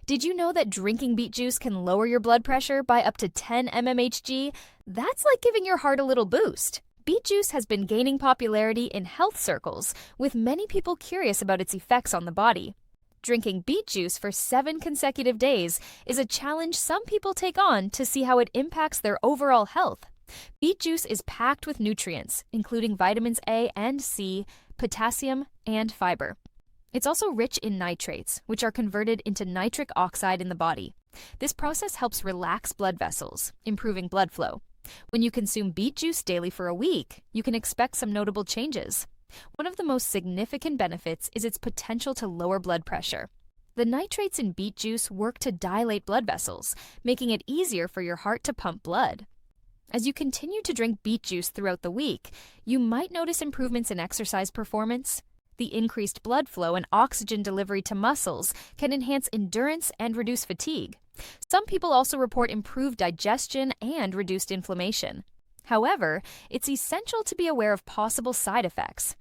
Did you know that drinking beet juice can lower your blood pressure by up to 10 mmHg? That's like giving your heart a little boost. Beet juice has been gaining popularity in health circles, with many people curious about its effects on the body. Drinking beet juice for 7 consecutive days is a challenge some people take on to see how it impacts their overall health. Beet juice is packed with nutrients, including vitamins A and C, potassium, and fiber. It's also rich in nitrates, which are converted into nitric oxide in the body. This process helps relax blood vessels, improving blood flow. When you consume beet juice daily for a week, you can expect some notable changes. One of the most significant benefits is its potential to lower blood pressure. The nitrates in beet juice work to dilate blood vessels, making it easier for your heart to pump blood. As you continue to drink beet juice throughout the week, you might notice improvements in exercise performance. The increased blood flow and oxygen delivery to muscles can enhance endurance and reduce fatigue. Some people also report improved digestion and reduced inflammation. However, it's essential to be aware of possible side effects.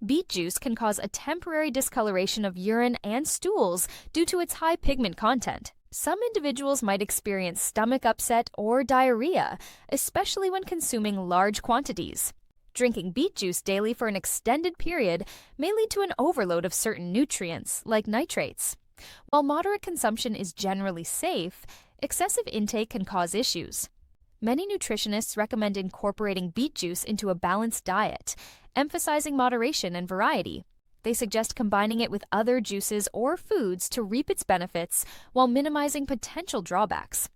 Beet juice can cause a temporary discoloration of urine and stools due to its high pigment content. Some individuals might experience stomach upset or diarrhea, especially when consuming large quantities. Drinking beet juice daily for an extended period may lead to an overload of certain nutrients, like nitrates. While moderate consumption is generally safe, excessive intake can cause issues. Many nutritionists recommend incorporating beet juice into a balanced diet, emphasizing moderation and variety. They suggest combining it with other juices or foods to reap its benefits while minimizing potential drawbacks.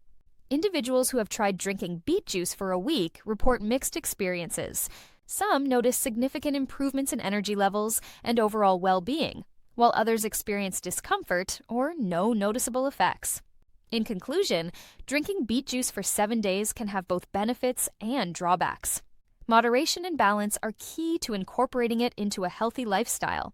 Individuals who have tried drinking beet juice for a week report mixed experiences. Some notice significant improvements in energy levels and overall well-being, while others experience discomfort or no noticeable effects. In conclusion, drinking beet juice for 7 days can have both benefits and drawbacks. Moderation and balance are key to incorporating it into a healthy lifestyle.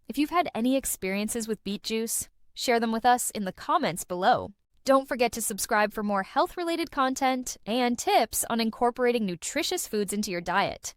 If you've had any experiences with beet juice, share them with us in the comments below. Don't forget to subscribe for more health-related content and tips on incorporating nutritious foods into your diet.